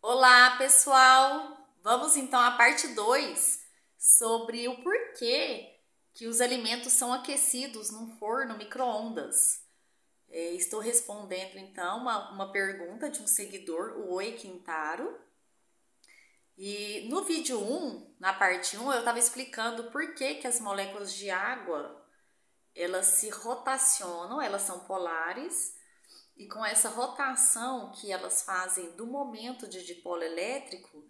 Olá, pessoal! Vamos então à parte 2 sobre o porquê que os alimentos são aquecidos num forno micro-ondas. Estou respondendo então uma pergunta de um seguidor, o Oi Quintaro. E no vídeo 1, na parte 1, eu estava explicando por que as moléculas de água elas se rotacionam, elas são polares. E com essa rotação que elas fazem do momento de dipolo elétrico,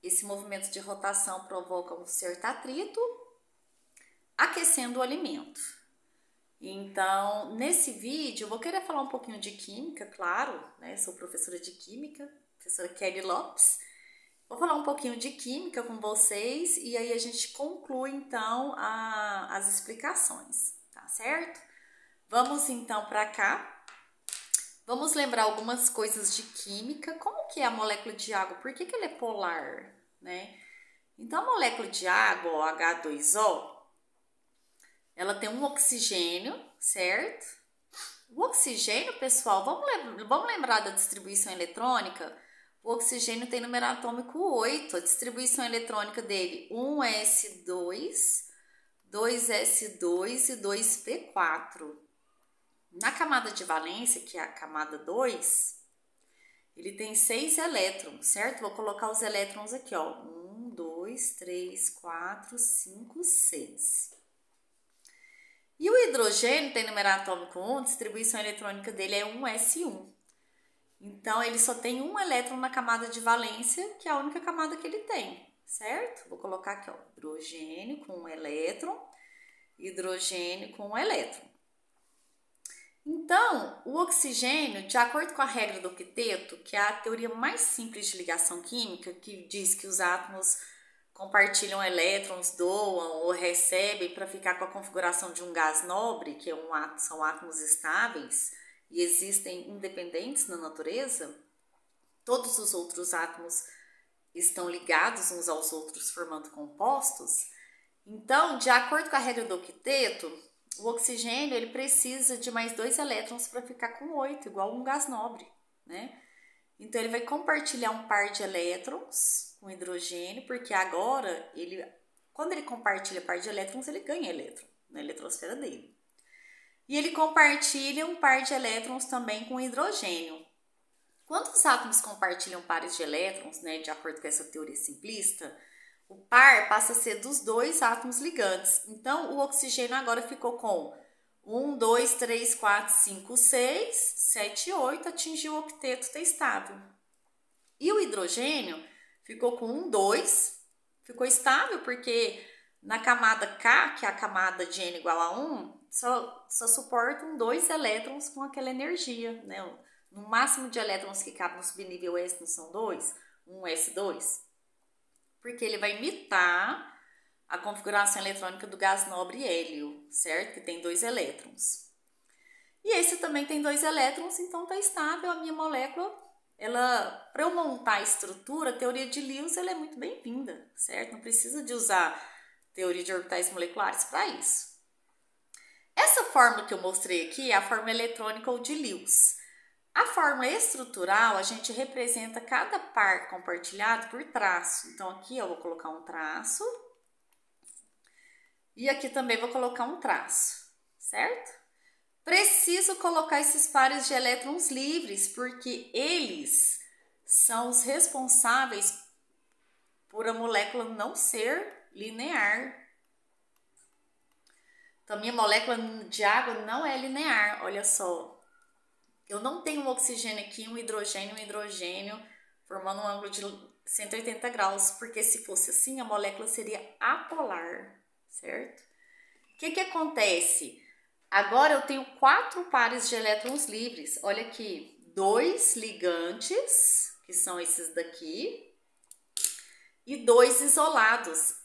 esse movimento de rotação provoca um certo atrito, aquecendo o alimento. Então, nesse vídeo, eu vou querer falar um pouquinho de química, claro, né? Sou professora de química, professora Kelly Lopes. Vou falar um pouquinho de química com vocês e aí a gente conclui então as explicações, tá certo? Vamos então para cá. Vamos lembrar algumas coisas de química. Como que é a molécula de água? Por que ela é polar, né? Então, a molécula de água, o H2O, ela tem um oxigênio, certo? O oxigênio, pessoal, vamos lembrar da distribuição eletrônica? O oxigênio tem número atômico 8. A distribuição eletrônica dele, 1s2, 2s2 e 2p4. Na camada de valência, que é a camada 2, ele tem 6 elétrons, certo? Vou colocar os elétrons aqui, ó. 1, 2, 3, 4, 5, 6. E o hidrogênio tem número atômico 1, a distribuição eletrônica dele é 1s1. Então, ele só tem um elétron na camada de valência, que é a única camada que ele tem, certo? Vou colocar aqui, ó, hidrogênio com um elétron, hidrogênio com um elétron. Então, o oxigênio, de acordo com a regra do octeto, que é a teoria mais simples de ligação química, que diz que os átomos compartilham elétrons, doam ou recebem para ficar com a configuração de um gás nobre, que são átomos estáveis e existem independentes na natureza, todos os outros átomos estão ligados uns aos outros formando compostos. Então, de acordo com a regra do octeto, o oxigênio ele precisa de mais 2 elétrons para ficar com 8, igual um gás nobre, né? Então, ele vai compartilhar um par de elétrons com hidrogênio, porque agora, quando ele compartilha par de elétrons, ele ganha elétron na eletrosfera dele. E ele compartilha um par de elétrons também com hidrogênio. Quando os átomos compartilham pares de elétrons, né, de acordo com essa teoria simplista, o par passa a ser dos 2 átomos ligantes. Então, o oxigênio agora ficou com 1, 2, 3, 4, 5, 6, 7, 8, atingiu o octeto, está estável. E o hidrogênio ficou com 1, 2, ficou estável porque na camada K, que é a camada de N igual a 1, só suportam 2 elétrons com aquela energia, né? No máximo de elétrons que cabe no subnível S não são 2, 1s2. Porque ele vai imitar a configuração eletrônica do gás nobre hélio, certo? Que tem 2 elétrons. E esse também tem 2 elétrons, então está estável a minha molécula. Para eu montar a estrutura, a teoria de Lewis ela é muito bem-vinda, certo? Não precisa de usar teoria de orbitais moleculares para isso. Essa fórmula que eu mostrei aqui é a fórmula eletrônica de Lewis. A fórmula estrutural, a gente representa cada par compartilhado por traço. Então, aqui eu vou colocar um traço. E aqui também vou colocar um traço, certo? Preciso colocar esses pares de elétrons livres, porque eles são os responsáveis por a molécula não ser linear. Então, minha molécula de água não é linear, olha só. Eu não tenho um oxigênio aqui, um hidrogênio, formando um ângulo de 180 graus, porque se fosse assim, a molécula seria apolar, certo? O que acontece? Agora eu tenho 4 pares de elétrons livres. Olha aqui, 2 ligantes, que são esses daqui, e 2 isolados.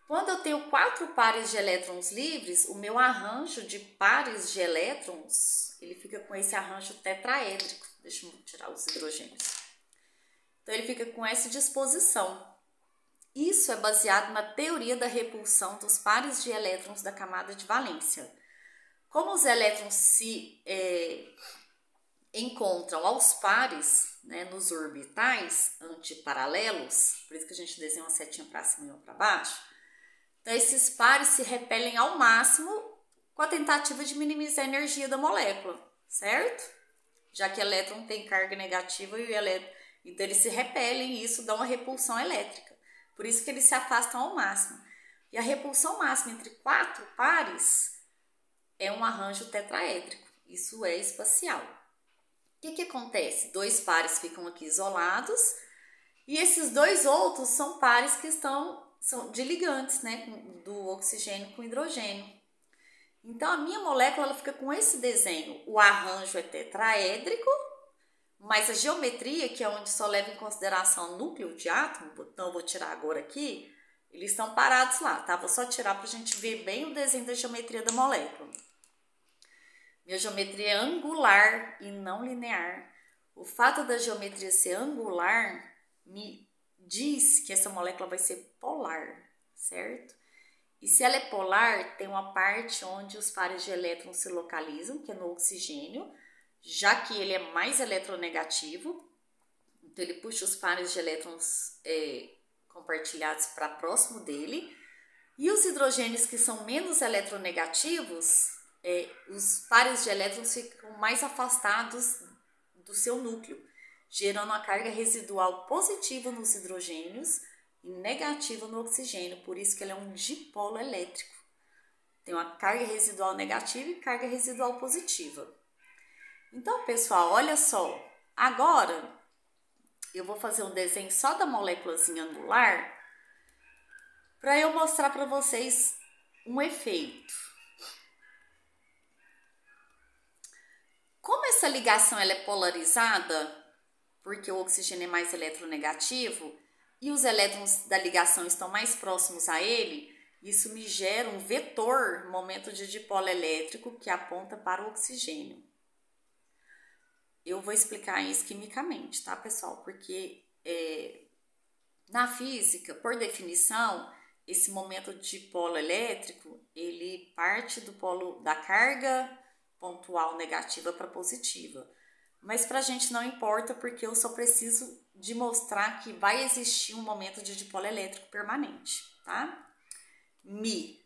Quando eu tenho 4 pares de elétrons livres, o meu arranjo de pares de elétrons, ele fica com esse arranjo tetraédrico. Deixa eu tirar os hidrogênios. Então, ele fica com essa disposição. Isso é baseado na teoria da repulsão dos pares de elétrons da camada de valência. Como os elétrons se encontram aos pares, né, nos orbitais antiparalelos, por isso que a gente desenha uma setinha para cima e uma para baixo. Então, esses pares se repelem ao máximo com a tentativa de minimizar a energia da molécula, certo? Já que o elétron tem carga negativa e o elétron, então eles se repelem e isso dá uma repulsão elétrica. Por isso que eles se afastam ao máximo. E a repulsão máxima entre 4 pares é um arranjo tetraédrico. Isso é espacial. O que acontece? 2 pares ficam aqui isolados e esses 2 outros são pares que são de ligantes, né, do oxigênio com hidrogênio. Então, a minha molécula ela fica com esse desenho. O arranjo é tetraédrico, mas a geometria, que é onde só leva em consideração o núcleo de átomo, então eu vou tirar agora aqui, eles estão parados lá, tá? Vou só tirar para a gente ver bem o desenho da geometria da molécula. Minha geometria é angular e não linear. O fato da geometria ser angular me diz que essa molécula vai ser polar, certo? E se ela é polar, tem uma parte onde os pares de elétrons se localizam, que é no oxigênio, já que ele é mais eletronegativo, então ele puxa os pares de elétrons compartilhados para próximo dele, e os hidrogênios que são menos eletronegativos, os pares de elétrons ficam mais afastados do seu núcleo, gerando uma carga residual positiva nos hidrogênios e negativa no oxigênio, por isso que ele é um dipolo elétrico. Tem uma carga residual negativa e carga residual positiva. Então, pessoal, olha só, agora eu vou fazer um desenho só da moléculazinha angular para eu mostrar para vocês um efeito. Como essa ligação ela é polarizada, porque o oxigênio é mais eletronegativo e os elétrons da ligação estão mais próximos a ele, isso me gera um vetor, momento de dipolo elétrico, que aponta para o oxigênio. Eu vou explicar isso quimicamente, tá, pessoal? Porque na física, por definição, esse momento de dipolo elétrico, ele parte do polo da carga pontual negativa para positiva. Mas para a gente não importa, porque eu só preciso de mostrar que vai existir um momento de dipolo elétrico permanente, tá? Mi.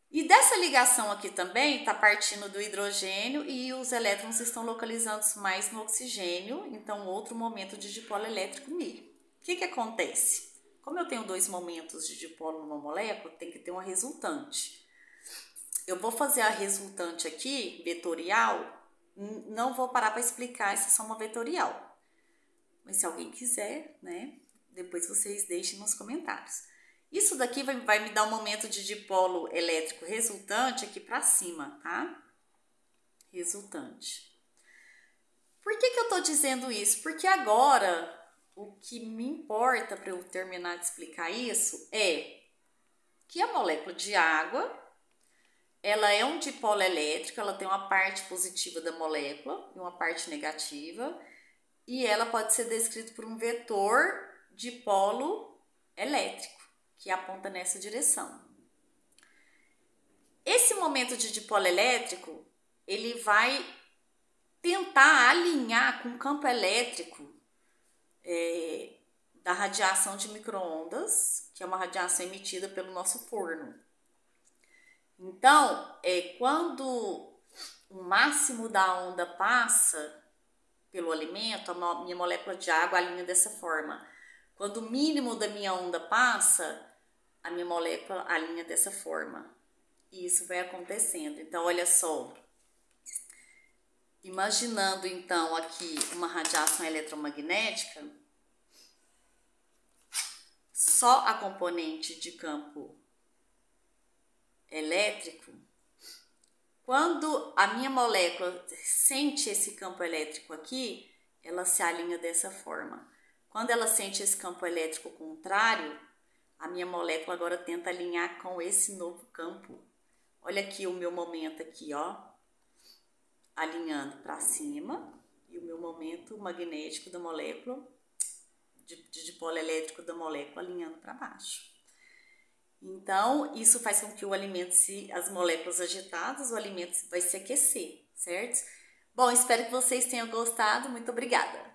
E dessa ligação aqui também está partindo do hidrogênio e os elétrons estão localizando mais no oxigênio, então outro momento de dipolo elétrico Mi. O que acontece? Como eu tenho 2 momentos de dipolo numa molécula, tem que ter uma resultante. Eu vou fazer a resultante aqui, vetorial, não vou parar para explicar essa soma vetorial. Mas se alguém quiser, né, depois vocês deixem nos comentários. Isso daqui vai me dar um momento de dipolo elétrico resultante aqui para cima, tá? Resultante. Por que eu estou dizendo isso? Porque agora o que me importa para eu terminar de explicar isso é que a molécula de água, ela é um dipolo elétrico, ela tem uma parte positiva da molécula e uma parte negativa, e ela pode ser descrita por um vetor dipolo elétrico, que aponta nessa direção. Esse momento de dipolo elétrico, ele vai tentar alinhar com o campo elétrico da radiação de micro-ondas, que é uma radiação emitida pelo nosso forno. Então, quando o máximo da onda passa pelo alimento, a minha molécula de água alinha dessa forma. Quando o mínimo da minha onda passa, a minha molécula alinha dessa forma. E isso vai acontecendo. Então, olha só. Imaginando, então, aqui uma radiação eletromagnética, só a componente de campo elétrico, quando a minha molécula sente esse campo elétrico aqui, ela se alinha dessa forma. Quando ela sente esse campo elétrico contrário, a minha molécula agora tenta alinhar com esse novo campo. Olha aqui o meu momento aqui, ó, alinhando para cima, e o meu momento magnético da molécula, de dipolo elétrico da molécula alinhando para baixo. Então, isso faz com que o alimento as moléculas agitadas, o alimento vai se aquecer, certo? Bom, espero que vocês tenham gostado. Muito obrigada!